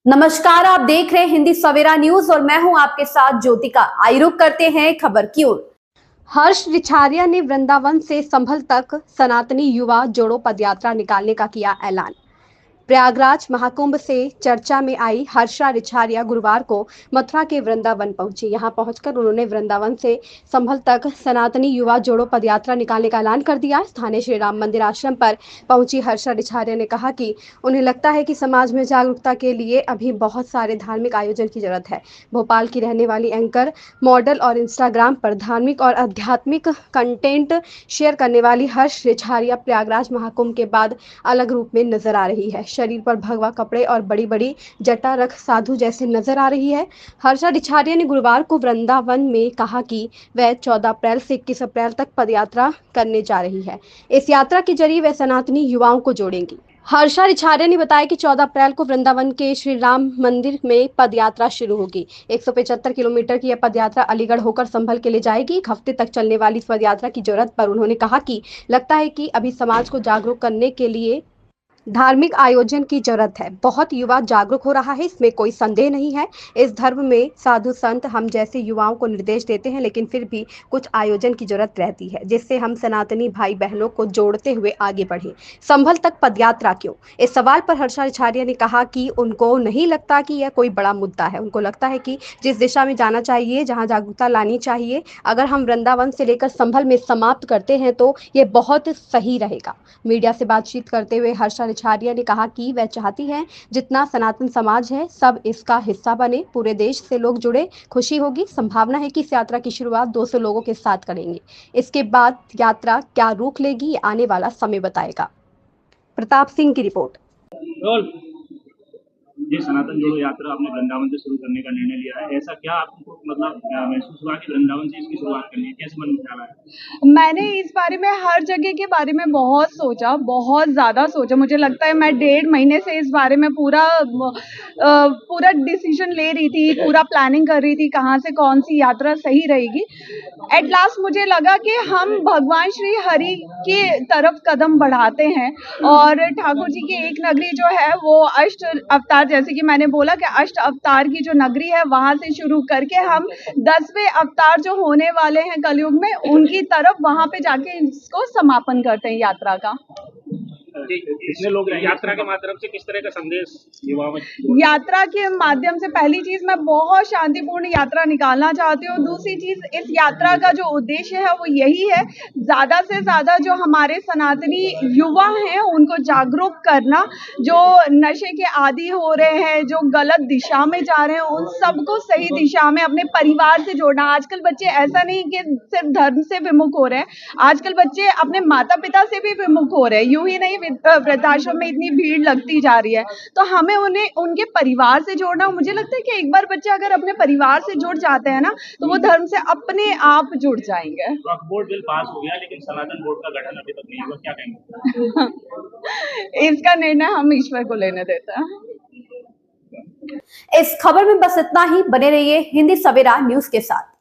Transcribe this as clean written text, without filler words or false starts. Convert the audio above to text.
नमस्कार, आप देख रहे हैं हिंदी सवेरा न्यूज और मैं हूं आपके साथ ज्योतिका। आइए रुक करते हैं खबर की ओर। हर्ष रिछारिया ने वृंदावन से संभल तक सनातनी युवा जोड़ो पदयात्रा निकालने का किया ऐलान। प्रयागराज महाकुंभ से चर्चा में आई हर्षा रिछारिया गुरुवार को मथुरा के वृंदावन पहुंची। यहां पहुंचकर उन्होंने वृंदावन से संभल तक सनातनी युवा जोड़ो पदयात्रा निकालने का ऐलान कर दिया। स्थानीय श्री राम मंदिर आश्रम पर पहुंची हर्षा रिछारिया ने कहा कि उन्हें लगता है कि समाज में जागरूकता के लिए अभी बहुत सारे धार्मिक आयोजन की जरूरत है। भोपाल की रहने वाली एंकर, मॉडल और इंस्टाग्राम पर धार्मिक और आध्यात्मिक कंटेंट शेयर करने वाली हर्ष रिछारिया प्रयागराज महाकुंभ के बाद अलग रूप में नजर आ रही है। शरीर पर भगवा कपड़े और बड़ी बड़ी जटा रख साधु जैसे नजर आ रही है। हर्षा रिछारिया ने गुरुवार को वृंदावन में कहा कि वह 14 अप्रैल से 21 अप्रैल तक पदयात्रा करने जा रही है। इस यात्रा के जरिए वह सनातनी युवाओं को जोड़ेंगी। हर्षा रिछारिया ने बताया कि 14 अप्रैल को वृंदावन के श्री राम मंदिर में पदयात्रा शुरू होगी। 175 किलोमीटर की यह पदयात्रा अलीगढ़ होकर संभल के लिए जाएगी। एक हफ्ते तक चलने वाली इस पदयात्रा की जरूरत पर उन्होंने कहा कि लगता है कि अभी समाज को जागरूक करने के लिए धार्मिक आयोजन की जरूरत है। बहुत युवा जागरूक हो रहा है, इसमें कोई संदेह नहीं है। इस धर्म में साधु संत हम जैसे युवाओं को निर्देश देते हैं, लेकिन फिर भी कुछ आयोजन की जरूरत रहती है जिससे हम सनातनी भाई बहनों को जोड़ते हुए आगे बढ़े। संभल तक पदयात्रा क्यों? इस सवाल पर हर्षा रिछारिया ने कहा कि उनको नहीं लगता कि यह कोई बड़ा मुद्दा है। उनको लगता है कि जिस दिशा में जाना चाहिए, जहाँ जागरूकता लानी चाहिए, अगर हम वृंदावन से लेकर संभल में समाप्त करते हैं तो ये बहुत सही रहेगा। मीडिया से बातचीत करते हुए हर्षा रिछारिया ने कहा कि वह चाहती हैं जितना सनातन समाज है सब इसका हिस्सा बने, पूरे देश से लोग जुड़े, खुशी होगी। संभावना है कि इस यात्रा की शुरुआत 200 लोगों के साथ करेंगे। इसके बाद यात्रा क्या रूप लेगी ये आने वाला समय बताएगा। प्रताप सिंह की रिपोर्ट। ये सनातन जोड़ो यात्रा आपने वृंदावन से शुरू करने का निर्णय लिया है, ऐसा क्या आपको महसूस हुआ कि वृंदावन से इसकी शुरुआत करनी है? कैसे मन में ख्याल आया? मैंने इस बारे में हर जगह के बारे में बहुत सोचा, बहुत ज़्यादा सोचा। मुझे लगता है मैं 1.5 महीने से इस बारे में पूरा डिसीजन ले रही थी, पूरा प्लानिंग कर रही थी कहाँ से कौन सी यात्रा सही रहेगी। एट लास्ट मुझे लगा कि हम भगवान श्री हरि की तरफ कदम बढ़ाते हैं और ठाकुर जी की एक नगरी जो है वो अष्ट अवतार, जैसे कि मैंने बोला कि अष्ट अवतार की जो नगरी है वहाँ से शुरू करके हम 10वें अवतार जो होने वाले हैं कलयुग में उनकी तरफ वहाँ पे जाके इसको समापन करते हैं यात्रा का। कितने लोग यात्रा के माध्यम से किस तरह का संदेश युवाओं में? यात्रा के माध्यम से पहली चीज मैं बहुत शांतिपूर्ण यात्रा निकालना चाहती हूँ। दूसरी चीज, इस यात्रा का जो उद्देश्य है वो यही है, ज्यादा से ज्यादा जो हमारे सनातनी युवा हैं उनको जागरूक करना, जो नशे के आदी हो रहे हैं, जो गलत दिशा में जा रहे हैं, उन सबको सही दिशा में अपने परिवार से जोड़ना। आजकल बच्चे ऐसा नहीं कि सिर्फ धर्म से विमुख हो रहे हैं, आजकल बच्चे अपने माता पिता से भी विमुख हो रहे हैं। यूं ही नहीं, वृद्धाश्रम में इतनी भीड़ लगती जा रही है, तो हमें उन्हें उनके परिवार से जोड़ना। मुझे लगता है कि एक बार बच्चे अगर अपने परिवार से जुड़ जाते हैं ना तो वो धर्म से अपने आप जुड़ जाएंगे। बोर्ड बिल पास हो गया लेकिन सनातन बोर्ड का गठन अभी तक नहीं हुआ, क्या कहेंगे? इसका निर्णय हम ईश्वर को लेने देते हैं। इस खबर में बस इतना ही। बने रहिए हिंदी सवेरा न्यूज के साथ।